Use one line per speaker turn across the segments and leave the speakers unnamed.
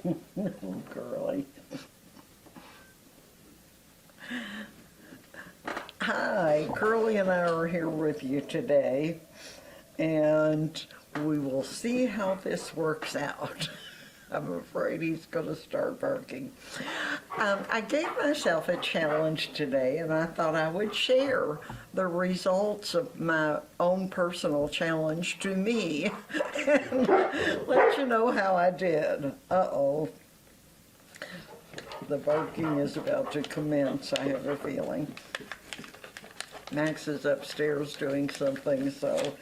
Curly. Hi, Curly and I are here with you today, and we will see how this works out. I'm afraid he's going to start barking. I gave myself a challenge today, and I thought I would share the results of my own personal challenge to me and let you know how I did. Uh-oh. The barking is about to commence, I have a feeling. Max is upstairs doing something, so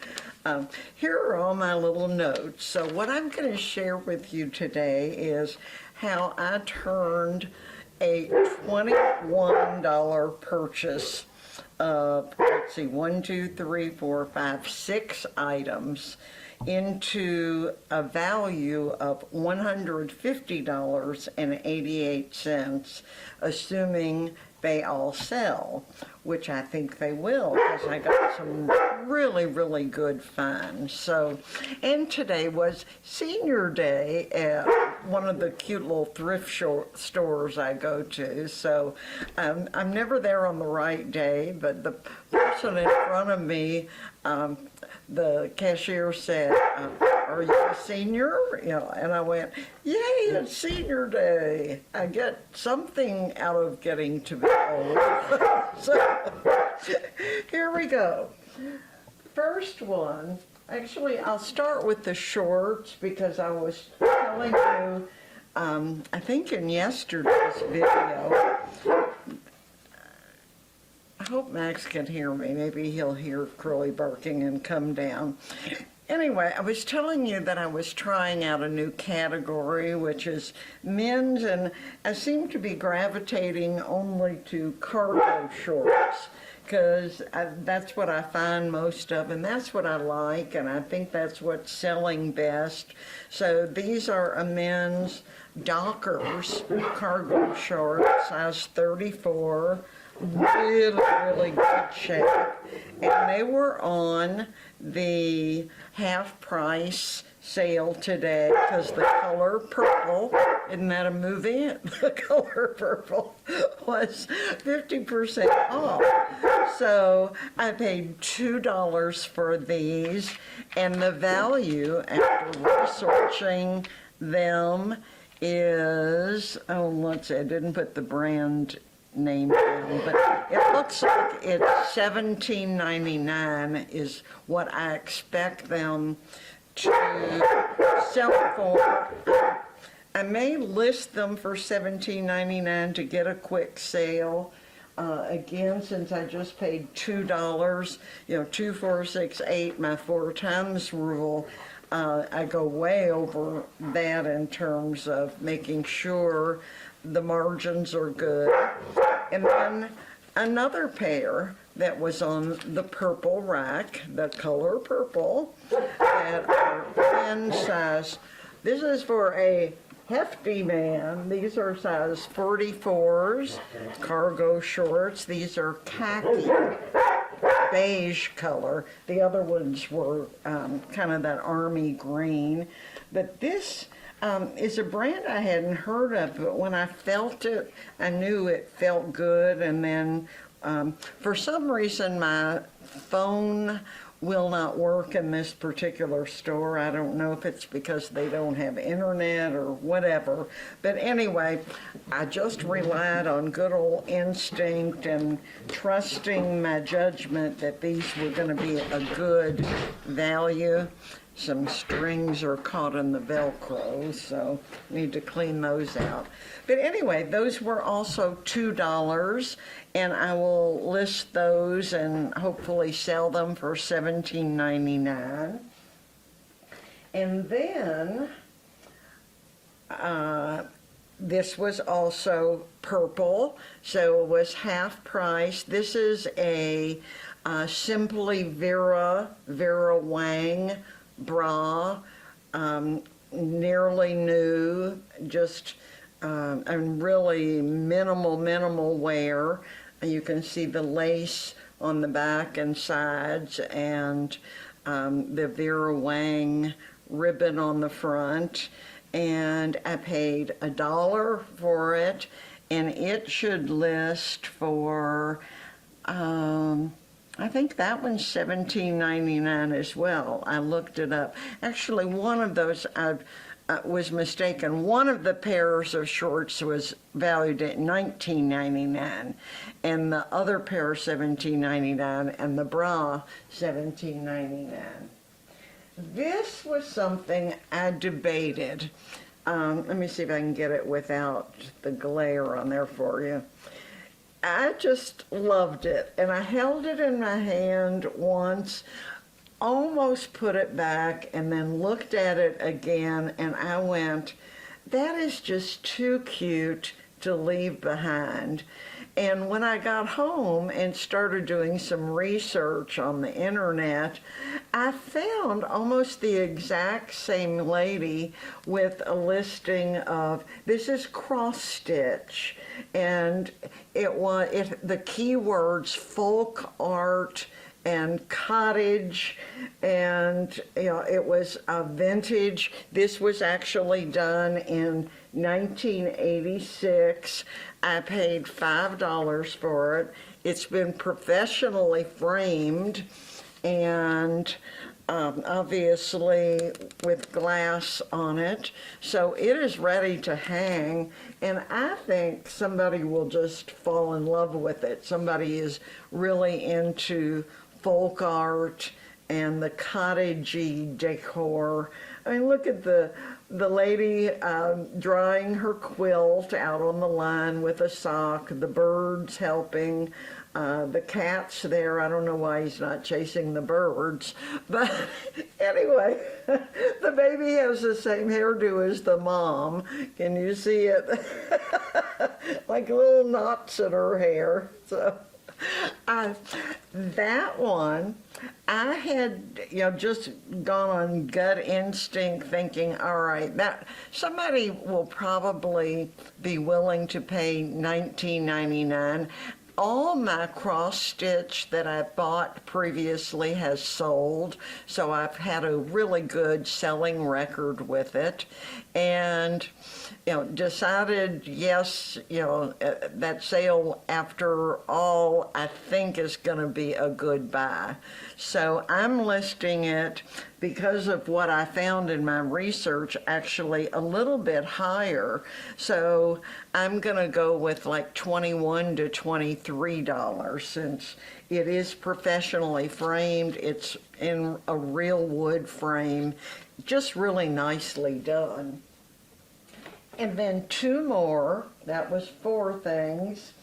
here are all my little notes. So what I'm going to share with you today is how I turned a $21 purchase of, let's see, 1, 2, 3, 4, 5, 6 items into a value of $150.88, assuming they all sell, which I think they will, because I got some really, really good finds. So, and today was senior day at one of the cute little thrift stores I go to. So I'm never there on the right day, but the person in front of me, the cashier said, "Are you a senior?" You know, and I went, "Yay, it's senior day." I get something out of getting to be old. So here we go. First one, actually I'll start with the Schwartz because I was telling you, I think in yesterday's video, I hope Max can hear me. Maybe he'll hear Curly barking and come down. Anyway, I was telling you that I was trying out a new category, which is men's, and I seem to be gravitating only to cargo shorts, because that's what I find most of, and that's what I like, and I think that's what's selling best. So these are a men's Dockers cargo short, size 34. Really good shape, and they were on the half price sale today because the color purple, isn't that a movie? The color purple was 50% off. So I paid $2 for these, and the value after researching them is, oh, let's see, I didn't put the brand name down, but it looks like it's $17.99 is what I expect them to sell for. I may list them for $17.99 to get a quick sale. Again, since I just paid $2, you know, 2, 4, 6, 8, my 4 times rule, I go way over that in terms of making sure the margins are good. And then another pair that was on the purple rack, the color purple, that are in size. This is for a hefty man. These are size 44s, cargo shorts. These are khaki, beige color. The other ones were kind of that army green. But this is a brand I hadn't heard of, but when I felt it, I knew it felt good. And then for some reason my phone will not work in this particular store. I don't know if it's because they don't have internet or whatever. But anyway, I just relied on good old instinct and trusting my judgment that these were going to be a good value. Some strings are caught in the Velcro, so need to clean those out. But anyway, those were also $2, and I will list those and hopefully sell them for $17.99. And then this was also purple, so it was half price. This is a Simply Vera Wang bra, nearly new, just and really minimal wear. You can see the lace on the back and sides, and the Vera Wang ribbon on the front. and I paid $1 for it, and it should list for, I think that one's $17.99 as well. I looked it up. Actually, one of those I was mistaken. One of the pairs of shorts was valued at $19.99, and the other pair $17.99, and the bra $17.99. This was something I debated. Let me see if I can get it without the glare on there for you. I just loved it, and I held it in my hand once, almost put it back, and then looked at it again, and I went, that is just too cute to leave behind. And when I got home and started doing some research on the internet, I found almost the exact same lady with a listing of, this is cross stitch, and the keywords folk art and cottage, and it was a vintage. This was actually done in 1986. I paid $5 for it. It's been professionally framed, and obviously with glass on it, so it is ready to hang, and I think somebody will just fall in love with it. Somebody is really into folk art and the cottagey decor. I mean, look at the lady drying her quilt out on the line with a sock, the birds helping, the cat's there. I don't know why he's not chasing the birds, but anyway, the baby has the same hairdo as the mom. Can you see it? Like little knots in her hair. So that one, I had just gone on gut instinct thinking, all right, that somebody will probably be willing to pay $19.99. All my cross stitch that I bought previously has sold, so I've had a really good selling record with it, and decided, yes, that sale after all I think is going to be a good buy. So I'm listing it, because of what I found in my research, actually a little bit higher. So I'm going to go with like $21 to $23 since it is professionally framed. It's in a real wood frame, just really nicely done. And then two more, that was 4 things.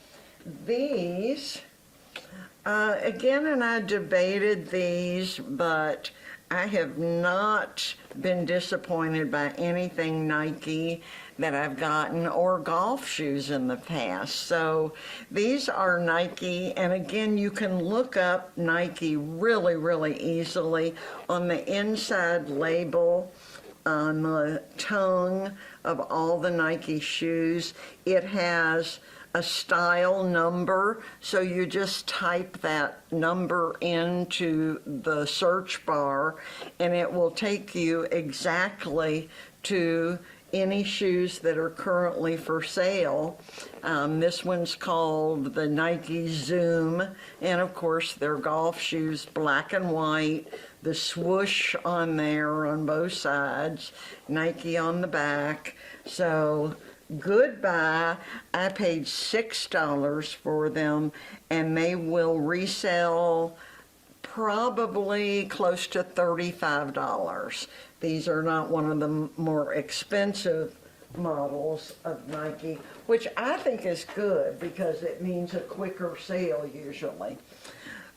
These, again, and I debated these, but I have not been disappointed by anything Nike that I've gotten, or golf shoes in the past. So these are Nike, and again, you can look up Nike really, really easily on the inside label, on the tongue of all the Nike shoes. It has a style number, so you just type that number into the search bar and it will take you exactly to any shoes that are currently for sale. This one's called the Nike Zoom, and of course they're golf shoes, black and white, the swoosh on there on both sides, Nike on the back. So good buy. I paid $6 for them, and they will resell probably close to $35. These are not one of the more expensive models of Nike, which I think is good because it means a quicker sale usually.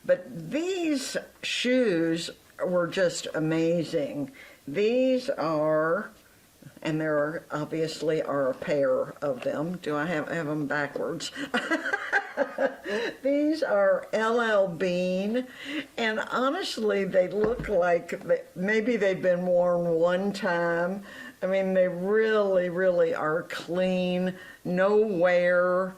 But these shoes were just amazing. These are, and there are obviously a pair of them. Do I have them backwards? These are LL Bean, and honestly they look like maybe they've been worn one time. I mean, they really, really are clean, no wear.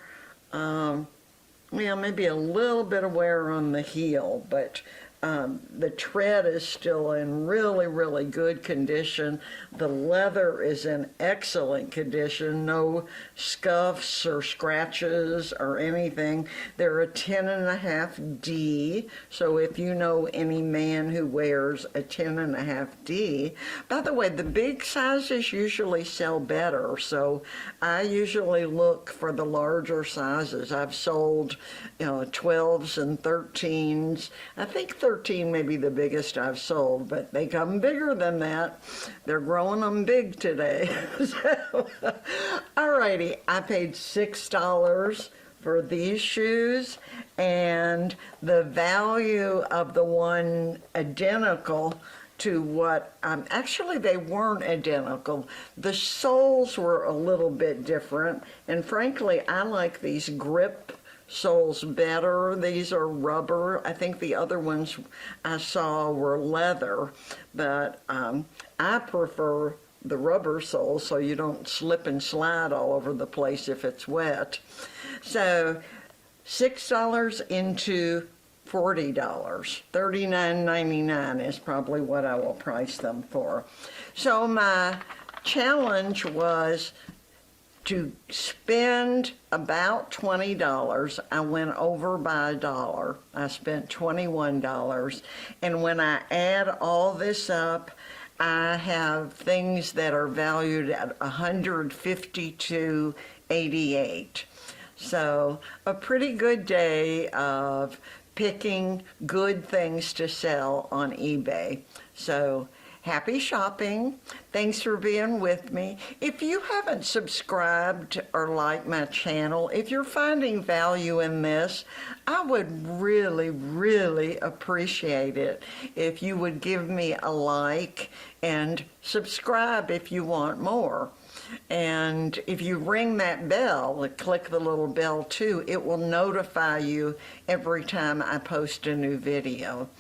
Maybe a little bit of wear on the heel, but The tread is still in really, really good condition. The leather is in excellent condition. No scuffs or scratches or anything. They're a 10.5D. So if you know any man who wears a 10.5D, by the way, the big sizes usually sell better. So I usually look for the larger sizes. I've sold, 12s and 13s. I think 13 may be the biggest I've sold, but they come bigger than that. They're growing them big today. So, alrighty, I paid $6 for these shoes, and the value of the one identical to what, actually they weren't identical. The soles were a little bit different, and frankly, I like these grip soles better. These are rubber. I think the other ones I saw were leather, but I prefer the rubber soles so you don't slip and slide all over the place if it's wet. So $6 into $40. $39.99 is probably what I will price them for. So my challenge was to spend about $20. I went over by $1. I spent $21. And when I add all this up, I have things that are valued at $152.88. So a pretty good day of picking good things to sell on eBay. So happy shopping. Thanks for being with me. If you haven't subscribed or liked my channel, if you're finding value in this, I would really, really appreciate it if you would give me a like and subscribe if you want more. And if you ring that bell, click the little bell too, it will notify you every time I post a new video.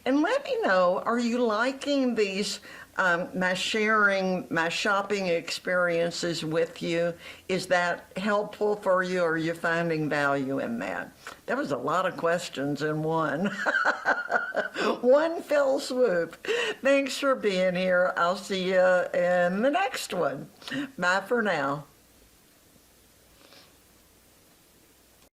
And let me know, are you liking these, my sharing, my shopping experiences with you? Is that helpful for you, or are you finding value in that? That was a lot of questions in one. One fell swoop. Thanks for being here. I'll see you in the next one. Bye for now.